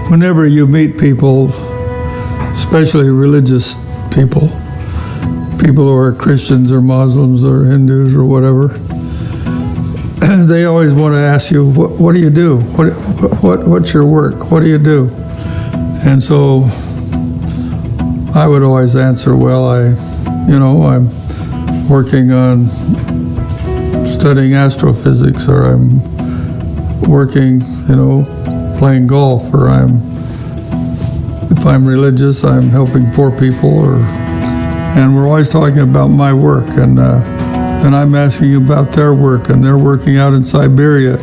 whenever you meet people, especially religious people who are Christians or Muslims or Hindus or whatever, they always want to ask you, what do you do? What's your work? What do you do? And so I would always answer, well, I'm working on studying astrophysics, or I'm working, playing golf, or if I'm religious, I'm helping poor people, and we're always talking about my work, and I'm asking about their work, and they're working out in Siberia.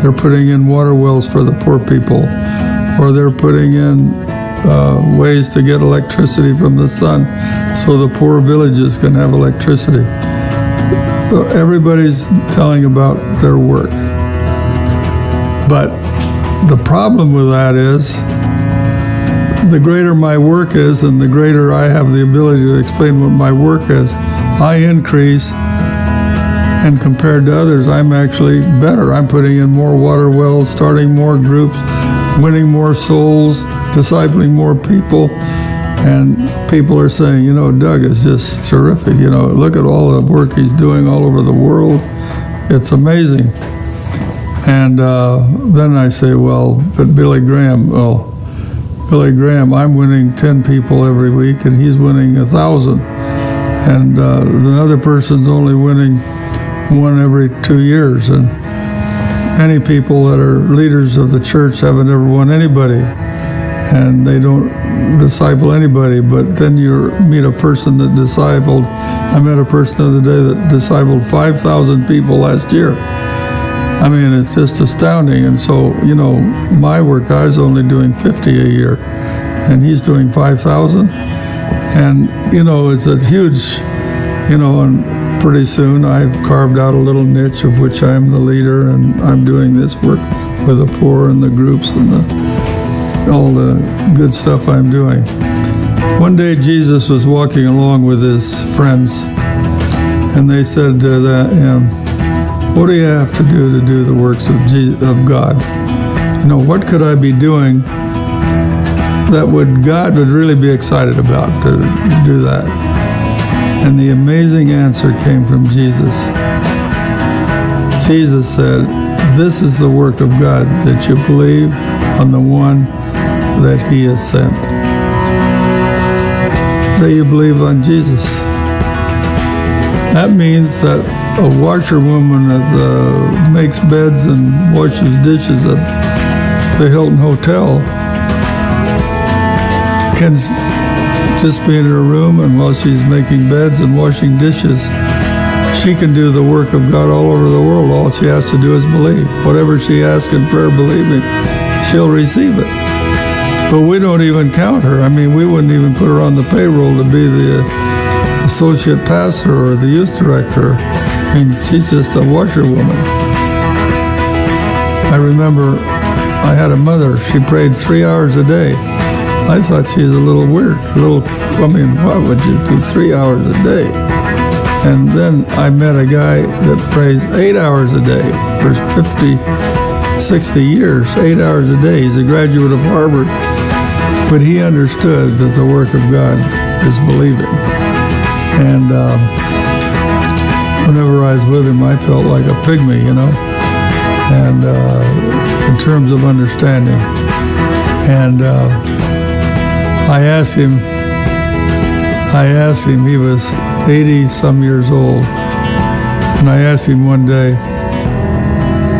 They're putting in water wells for the poor people, or they're putting in ways to get electricity from the sun so the poor villages can have electricity. Everybody's telling about their work. But the problem with that is, the greater my work is and the greater I have the ability to explain what my work is, I increase, and compared to others, I'm actually better. I'm putting in more water wells, starting more groups, winning more souls, discipling more people, and people are saying, Doug is just terrific. Look at all the work he's doing all over the world. It's amazing. And then I say, well, but Billy Graham, I'm winning 10 people every week, and he's winning 1,000. And another person's only winning one every 2 years. And many people that are leaders of the church haven't ever won anybody, and they don't disciple anybody. But then you meet a person that discipled. I met a person the other day that discipled 5,000 people last year. I mean, it's just astounding. And so, my work, I was only doing 50 a year, and he's doing 5,000. And, it's a huge, and pretty soon I've carved out a little niche of which I'm the leader, and I'm doing this work with the poor and the groups and all the good stuff I'm doing. One day Jesus was walking along with his friends, and they said to him, what do you have to do the works of God? What could I be doing that God would really be excited about to do that? And the amazing answer came from Jesus. Jesus said, this is the work of God, that you believe on the one that he has sent. That you believe on Jesus. That means that a washerwoman that makes beds and washes dishes at the Hilton Hotel can just be in her room, and while she's making beds and washing dishes, she can do the work of God all over the world. All she has to do is believe. Whatever she asks in prayer, believing, she'll receive it. But we don't even count her. I mean, we wouldn't even put her on the payroll to be the associate pastor or the youth director. I mean, she's just a washerwoman. I remember I had a mother. She prayed 3 hours a day. I thought she was a little weird. Why would you do 3 hours a day? And then I met a guy that prays 8 hours a day for 50, 60 years, 8 hours a day. He's a graduate of Harvard. But he understood that the work of God is believing. And whenever I was with him, I felt like a pygmy, and in terms of understanding. And I asked him, he was 80-some years old, and I asked him one day,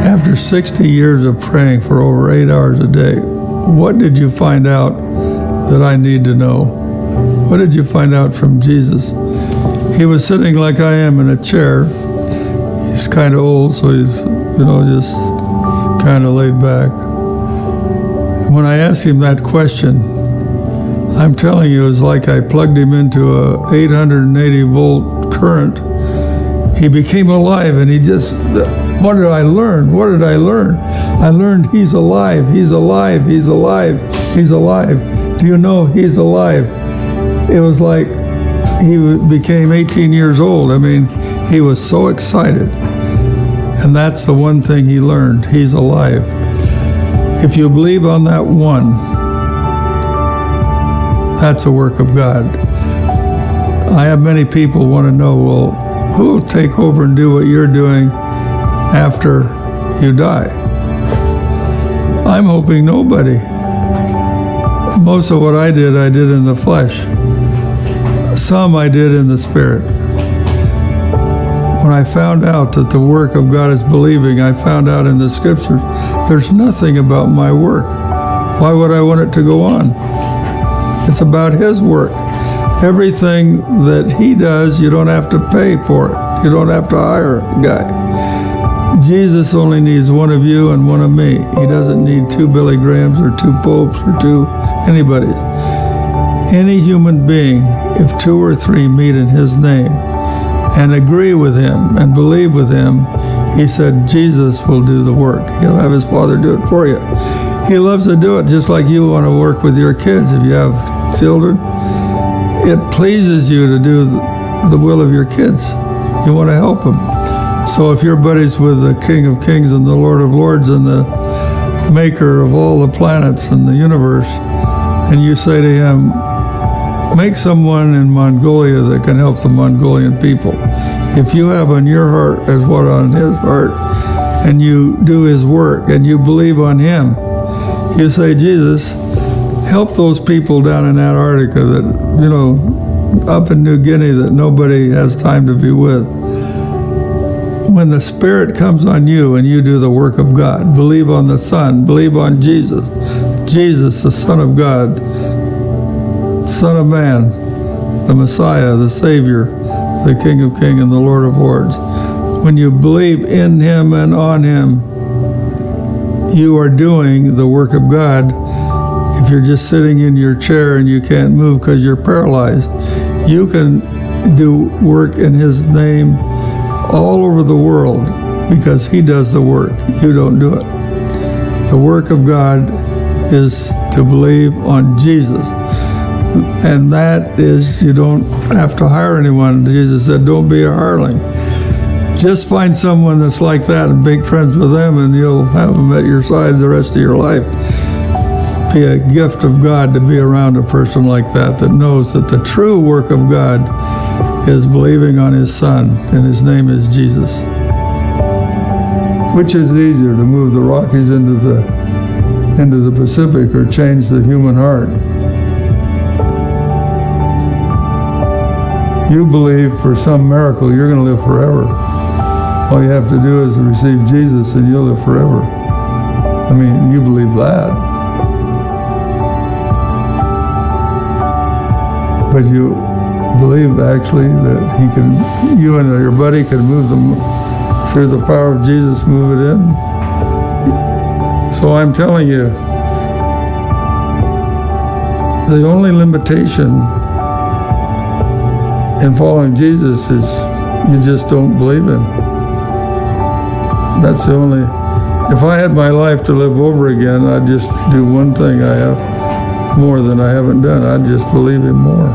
after 60 years of praying for over 8 hours a day, what did you find out that I need to know? What did you find out from Jesus? He was sitting like I am in a chair. He's kind of old, so he's, just kind of laid back. When I asked him that question, I'm telling you, it was like I plugged him into a 880-volt current. He became alive, and he just, what did I learn? What did I learn? I learned he's alive, he's alive, he's alive, he's alive. Do you know he's alive? It was like he became 18 years old. I mean, he was so excited. And that's the one thing he learned. He's alive. If you believe on that one, That's a work of God. I have many people want to know, well, who will take over and do what you're doing after you die? I'm hoping nobody. Most of what I did in the flesh. Some I did in the spirit. When I found out that the work of God is believing, I found out in the scriptures, there's nothing about my work. Why would I want it to go on? It's about His work. Everything that He does, you don't have to pay for it. You don't have to hire a guy. Jesus only needs one of you and one of me. He doesn't need 2 Billy Grahams or 2 popes or 2 anybody's. Any human being, if 2 or 3 meet in His name and agree with Him and believe with Him, He said Jesus will do the work. He'll have His Father do it for you. He loves to do it just like you want to work with your kids. If you have children, it pleases you to do the will of your kids. You want to help them. So if you're buddies with the King of Kings and the Lord of Lords and the maker of all the planets and the universe, and you say to him, make someone in Mongolia that can help the Mongolian people. If you have on your heart as what on his heart, and you do his work, and you believe on him, you say, Jesus, help those people down in Antarctica that, up in New Guinea that nobody has time to be with. When the Spirit comes on you and you do the work of God, believe on the Son, believe on Jesus, Jesus, the Son of God, Son of Man, the Messiah, the Savior, the King of Kings and the Lord of Lords. When you believe in Him and on Him, you are doing the work of God. If you're just sitting in your chair and you can't move because you're paralyzed, you can do work in His name all over the world because He does the work. You don't do it. The work of God is to believe on Jesus. And that is, you don't have to hire anyone. Jesus said, don't be a hireling. Just find someone that's like that and make friends with them, and you'll have them at your side the rest of your life. Be a gift of God to be around a person like that knows that the true work of God is believing on His Son, and His name is Jesus. Which is easier, to move the Rockies into the Pacific or change the human heart? You believe for some miracle you're going to live forever. All you have to do is receive Jesus and you'll live forever. I mean, you believe that. But you believe actually that you and your buddy can move them through the power of Jesus, move it in. So I'm telling you, the only limitation in following Jesus is you just don't believe Him. That's the only. If I had my life to live over again, I'd just do one thing I have more than I haven't done. I'd just believe Him more.